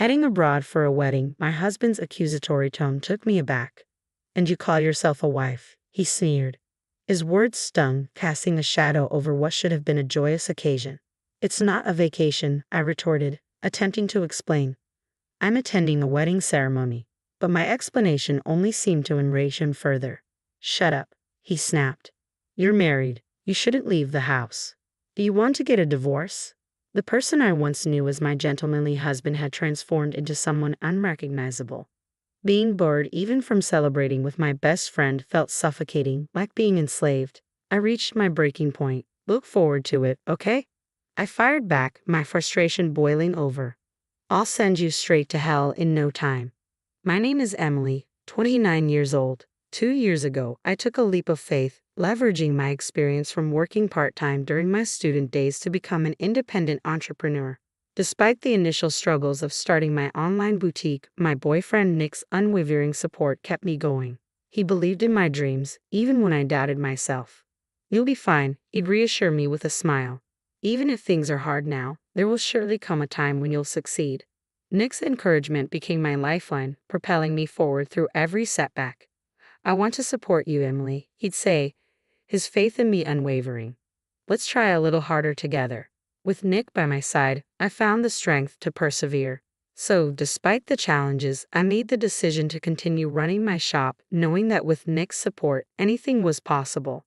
Heading abroad for a wedding, my husband's accusatory tone took me aback. And you call yourself a wife? He sneered. His words stung, casting a shadow over what should have been a joyous occasion. It's not a vacation, I retorted, attempting to explain. I'm attending a wedding ceremony. But my explanation only seemed to enrage him further. Shut up, he snapped. You're married. You shouldn't leave the house. Do you want to get a divorce? The person I once knew as my gentlemanly husband had transformed into someone unrecognizable. Being bored even from celebrating with my best friend felt suffocating, like being enslaved. I reached my breaking point. Look forward to it, okay? I fired back, my frustration boiling over. I'll send you straight to hell in no time. My name is Emily, 29 years old. 2 years ago, I took a leap of faith, leveraging my experience from working part-time during my student days to become an independent entrepreneur. Despite the initial struggles of starting my online boutique, my boyfriend Nick's unwavering support kept me going. He believed in my dreams, even when I doubted myself. You'll be fine, he'd reassure me with a smile. Even if things are hard now, there will surely come a time when you'll succeed. Nick's encouragement became my lifeline, propelling me forward through every setback. I want to support you, Emily, he'd say, his faith in me unwavering. Let's try a little harder together. With Nick by my side, I found the strength to persevere. So, despite the challenges, I made the decision to continue running my shop, knowing that with Nick's support, anything was possible.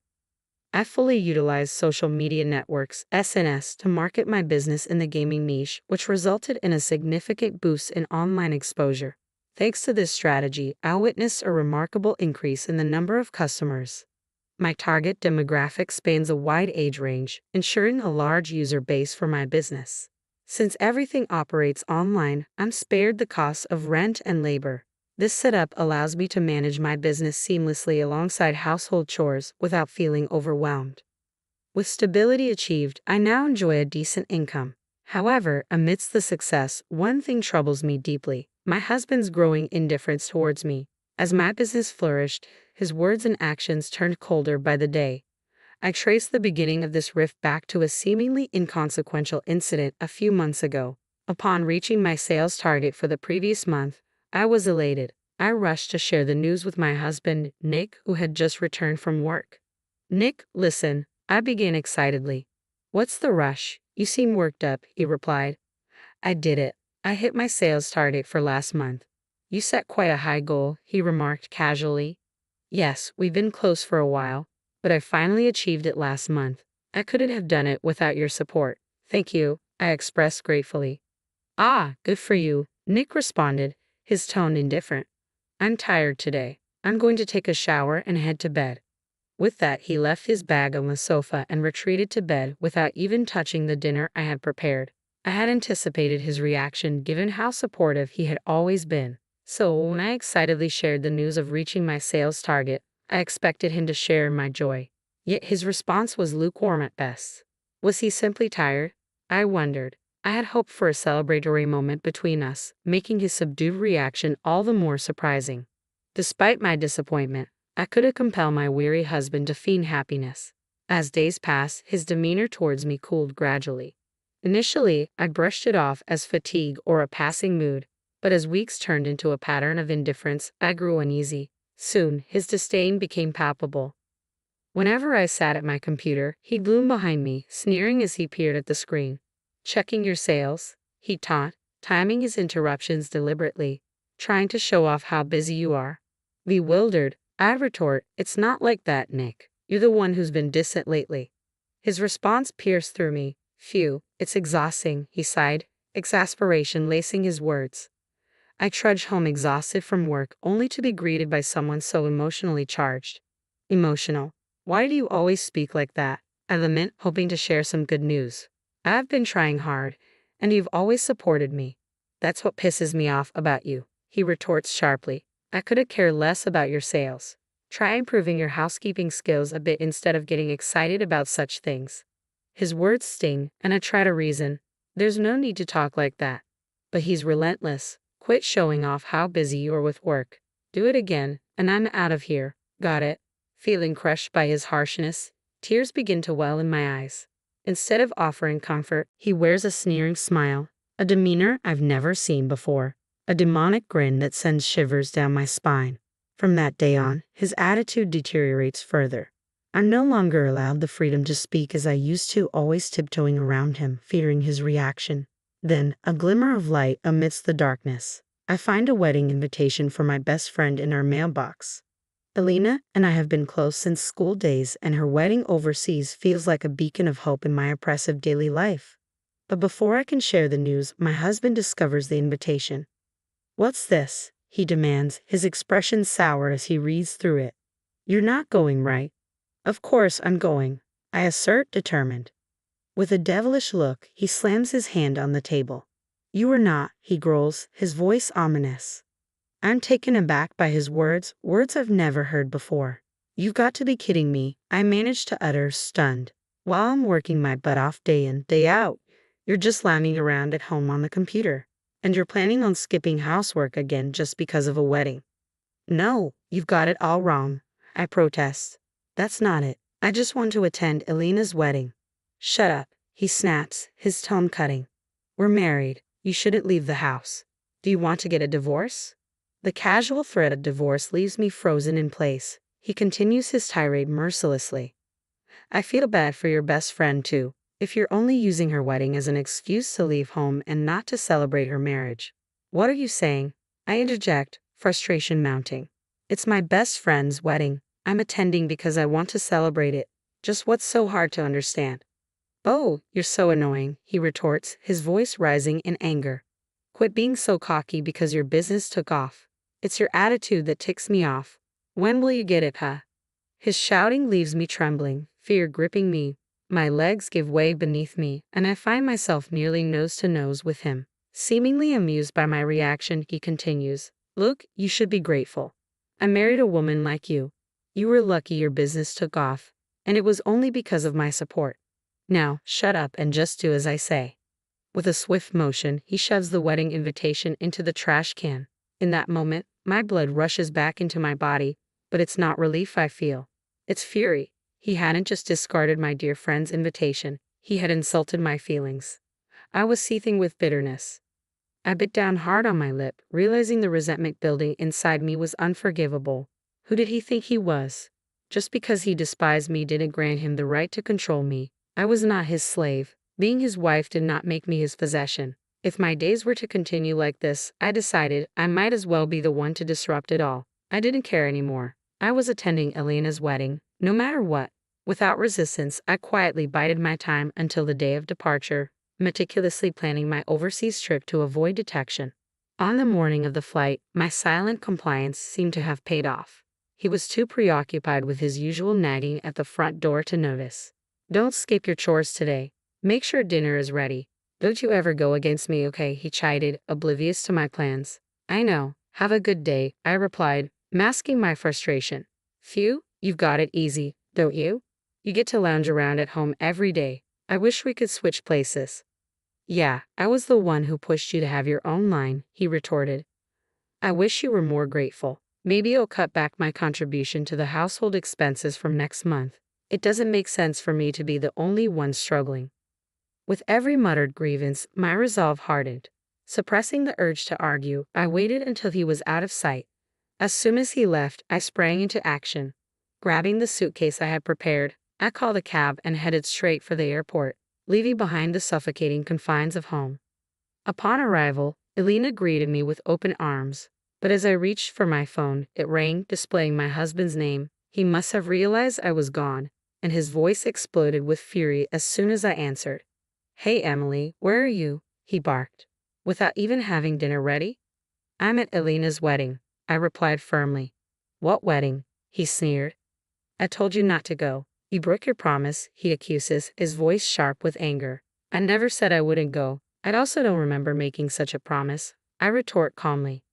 I fully utilized social media networks, SNS, to market my business in the gaming niche, which resulted in a significant boost in online exposure. Thanks to this strategy, I witnessed a remarkable increase in the number of customers. My target demographic spans a wide age range, ensuring a large user base for my business. Since everything operates online, I'm spared the costs of rent and labor. This setup allows me to manage my business seamlessly alongside household chores without feeling overwhelmed. With stability achieved, I now enjoy a decent income. However, amidst the success, one thing troubles me deeply: my husband's growing indifference towards me. As my business flourished, his words and actions turned colder by the day. I trace the beginning of this rift back to a seemingly inconsequential incident a few months ago. Upon reaching my sales target for the previous month, I was elated. I rushed to share the news with my husband, Nick, who had just returned from work. Nick, listen, I began excitedly. What's the rush? You seem worked up, he replied. I did it. I hit my sales target for last month. You set quite a high goal, he remarked casually. Yes, we've been close for a while, but I finally achieved it last month. I couldn't have done it without your support. Thank you, I expressed gratefully. Ah, good for you, Nick responded, his tone indifferent. I'm tired today. I'm going to take a shower and head to bed. With that, he left his bag on the sofa and retreated to bed without even touching the dinner I had prepared. I had anticipated his reaction given how supportive he had always been. So when I excitedly shared the news of reaching my sales target, I expected him to share in my joy. Yet his response was lukewarm at best. Was he simply tired? I wondered. I had hoped for a celebratory moment between us, making his subdued reaction all the more surprising. Despite my disappointment, I couldn't compel my weary husband to feign happiness. As days passed, his demeanor towards me cooled gradually. Initially, I brushed it off as fatigue or a passing mood, but as weeks turned into a pattern of indifference, I grew uneasy. Soon, his disdain became palpable. Whenever I sat at my computer, he'd loom behind me, sneering as he peered at the screen. Checking your sales, he'd taunt, timing his interruptions deliberately, trying to show off how busy you are. Bewildered, I'd retort, it's not like that, Nick. You're the one who's been distant lately. His response pierced through me. Phew, it's exhausting, he sighed, exasperation lacing his words. I trudged home exhausted from work, only to be greeted by someone so emotionally charged. Emotional. Why do you always speak like that? I lament, hoping to share some good news. I've been trying hard, and you've always supported me. That's what pisses me off about you, he retorts sharply. I couldn't care less about your sales. Try improving your housekeeping skills a bit instead of getting excited about such things. His words sting, and I try to reason. There's no need to talk like that. But he's relentless. Quit showing off how busy you are with work. Do it again, and I'm out of here. Got it? Feeling crushed by his harshness, tears begin to well in my eyes. Instead of offering comfort, he wears a sneering smile. a demeanor I've never seen before, a demonic grin that sends shivers down my spine. From that day on, his attitude deteriorates further. I'm no longer allowed the freedom to speak as I used to, always tiptoeing around him, fearing his reaction. Then, a glimmer of light amidst the darkness. I find a wedding invitation for my best friend in our mailbox. Elena and I have been close since school days, and her wedding overseas feels like a beacon of hope in my oppressive daily life. But before I can share the news, my husband discovers the invitation. "What's this?" he demands, his expression sour as he reads through it. "You're not going, right?" "Of course I'm going," I assert, determined. With a devilish look, he slams his hand on the table. "You are not," he growls, his voice ominous. I'm taken aback by his words I've never heard before. "You've got to be kidding me," I manage to utter, stunned. "While I'm working my butt off day in, day out, you're just lounging around at home on the computer. And you're planning on skipping housework again just because of a wedding." "No, you've got it all wrong," I protest. "That's not it. I just want to attend Elena's wedding." "Shut up," he snaps, his tone cutting. "We're married. You shouldn't leave the house. Do you want to get a divorce?" The casual threat of divorce leaves me frozen in place. He continues his tirade mercilessly. "I feel bad for your best friend, too, if you're only using her wedding as an excuse to leave home and not to celebrate her marriage." "What are you saying?" I interject, frustration mounting. "It's my best friend's wedding. I'm attending because I want to celebrate it. Just what's so hard to understand?" "Oh, you're so annoying," he retorts, his voice rising in anger. "Quit being so cocky because your business took off. It's your attitude that ticks me off. When will you get it, huh?" His shouting leaves me trembling, fear gripping me. My legs give way beneath me, and I find myself nearly nose to nose with him. Seemingly amused by my reaction, he continues, "Look, you should be grateful. I married a woman like you. You were lucky your business took off, and it was only because of my support. Now, shut up and just do as I say." With a swift motion, he shoves the wedding invitation into the trash can. In that moment, my blood rushes back into my body, but it's not relief I feel. It's fury. He hadn't just discarded my dear friend's invitation, he had insulted my feelings. I was seething with bitterness. I bit down hard on my lip, realizing the resentment building inside me was unforgivable. Who did he think he was? Just because he despised me didn't grant him the right to control me. I was not his slave. Being his wife did not make me his possession. If my days were to continue like this, I decided I might as well be the one to disrupt it all. I didn't care anymore. I was attending Elena's wedding, no matter what. Without resistance, I quietly bided my time until the day of departure, meticulously planning my overseas trip to avoid detection. On the morning of the flight, my silent compliance seemed to have paid off. He was too preoccupied with his usual nagging at the front door to notice. "Don't skip your chores today. Make sure dinner is ready. Don't you ever go against me, okay?" he chided, oblivious to my plans. "I know. Have a good day," I replied, masking my frustration. "Phew, you've got it easy, don't you? You get to lounge around at home every day. I wish we could switch places." "Yeah, I was the one who pushed you to have your own line," he retorted. "I wish you were more grateful. Maybe I'll cut back my contribution to the household expenses from next month. It doesn't make sense for me to be the only one struggling." With every muttered grievance, my resolve hardened. Suppressing the urge to argue, I waited until he was out of sight. As soon as he left, I sprang into action. Grabbing the suitcase I had prepared, I called a cab and headed straight for the airport, leaving behind the suffocating confines of home. Upon arrival, Elena greeted me with open arms, but as I reached for my phone, it rang, displaying my husband's name. He must have realized I was gone, and his voice exploded with fury as soon as I answered. "Hey Emily, where are you?" he barked. "Without even having dinner ready?" "I'm at Elena's wedding," I replied firmly. "What wedding?" he sneered. "I told you not to go. You broke your promise," he accuses, his voice sharp with anger. "I never said I wouldn't go. I also don't remember making such a promise," I retort calmly.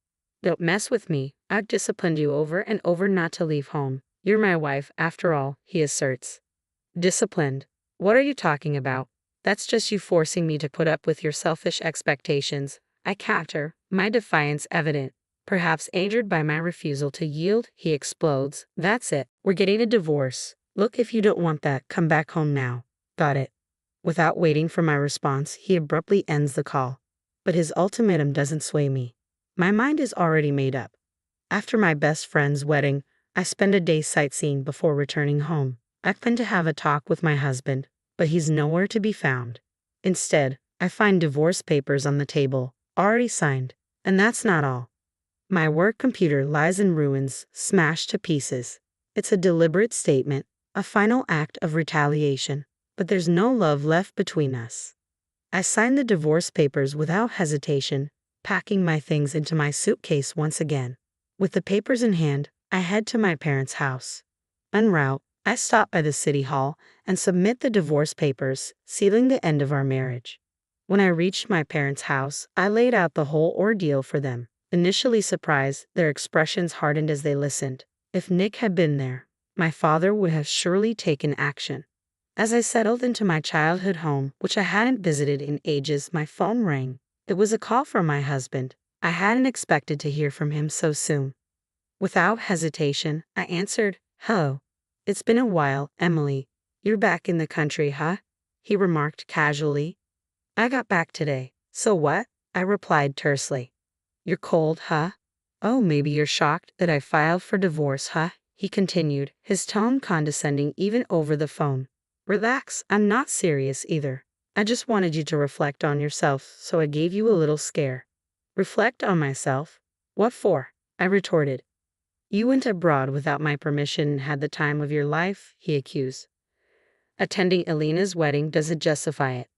"Don't mess with me. I've disciplined you over and over not to leave home. You're my wife, after all," he asserts. "Disciplined? What are you talking about? That's just you forcing me to put up with your selfish expectations," I counter, my defiance evident. Perhaps angered by my refusal to yield, he explodes. "That's it. We're getting a divorce. Look, if you don't want that, come back home now. Got it?" Without waiting for my response, he abruptly ends the call. But his ultimatum doesn't sway me. My mind is already made up. After my best friend's wedding, I spend a day sightseeing before returning home. I plan to have a talk with my husband, but he's nowhere to be found. Instead, I find divorce papers on the table, already signed. And that's not all. My work computer lies in ruins, smashed to pieces. It's a deliberate statement, a final act of retaliation. But there's no love left between us. I signed the divorce papers without hesitation, packing my things into my suitcase once again. With the papers in hand, I head to my parents' house. En route, I stop by the city hall and submit the divorce papers, sealing the end of our marriage. When I reached my parents' house, I laid out the whole ordeal for them. Initially surprised, their expressions hardened as they listened. If Nick had been there, my father would have surely taken action. As I settled into my childhood home, which I hadn't visited in ages, my phone rang. It was a call from my husband. I hadn't expected to hear from him so soon. Without hesitation, I answered, "Hello. It's been a while, Emily. You're back in the country, huh?" he remarked casually. "I got back today." "So what?" I replied tersely. "You're cold, huh? Oh, maybe you're shocked that I filed for divorce, huh?" he continued, his tone condescending even over the phone. "Relax, I'm not serious either. I just wanted you to reflect on yourself, so I gave you a little scare." "Reflect on myself? What for?" I retorted. "You went abroad without my permission and had the time of your life," he accused. "Attending Elena's wedding doesn't justify it."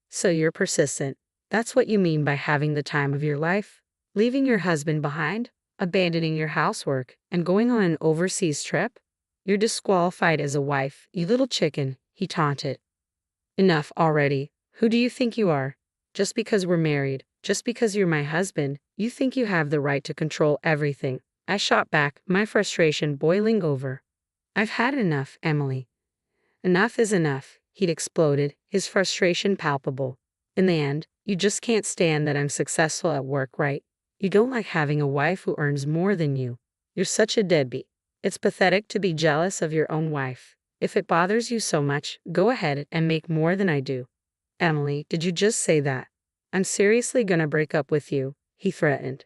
"So you're persistent. That's what you mean by having the time of your life? Leaving your husband behind, abandoning your housework, and going on an overseas trip? You're disqualified as a wife, you little chicken," he taunted. "Enough already. Who do you think you are? Just because we're married, just because you're my husband, you think you have the right to control everything." I shot back, my frustration boiling over. "I've had enough, Emily." "Enough is enough," he'd exploded, his frustration palpable. "In the end, you just can't stand that I'm successful at work, right? You don't like having a wife who earns more than you. You're such a deadbeat. It's pathetic to be jealous of your own wife. If it bothers you so much, go ahead and make more than I do." "Emily, did you just say that? I'm seriously gonna break up with you," he threatened.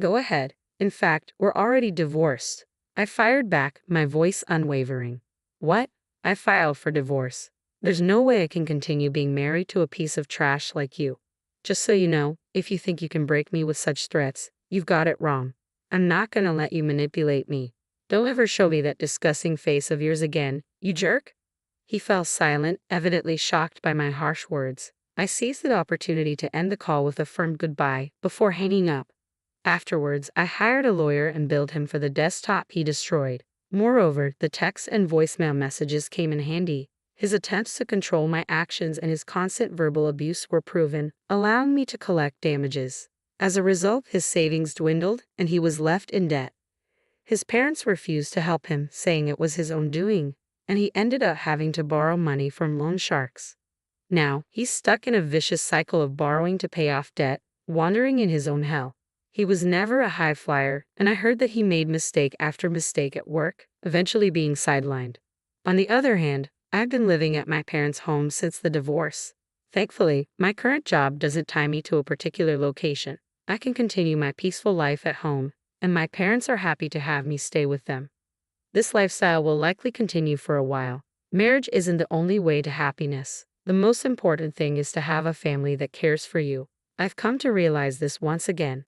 "Go ahead. In fact, we're already divorced." I fired back, my voice unwavering. "What? I filed for divorce. There's no way I can continue being married to a piece of trash like you. Just so you know, if you think you can break me with such threats, you've got it wrong. I'm not gonna let you manipulate me. Don't ever show me that disgusting face of yours again, you jerk." He fell silent, evidently shocked by my harsh words. I seized the opportunity to end the call with a firm goodbye before hanging up. Afterwards, I hired a lawyer and billed him for the desktop he destroyed. Moreover, the text and voicemail messages came in handy. His attempts to control my actions and his constant verbal abuse were proven, allowing me to collect damages. As a result, his savings dwindled, and he was left in debt. His parents refused to help him, saying it was his own doing, and he ended up having to borrow money from loan sharks. Now, he's stuck in a vicious cycle of borrowing to pay off debt, wandering in his own hell. He was never a high flyer, and I heard that he made mistake after mistake at work, eventually being sidelined. On the other hand, I've been living at my parents' home since the divorce. Thankfully, my current job doesn't tie me to a particular location. I can continue my peaceful life at home, and my parents are happy to have me stay with them. This lifestyle will likely continue for a while. Marriage isn't the only way to happiness. The most important thing is to have a family that cares for you. I've come to realize this once again.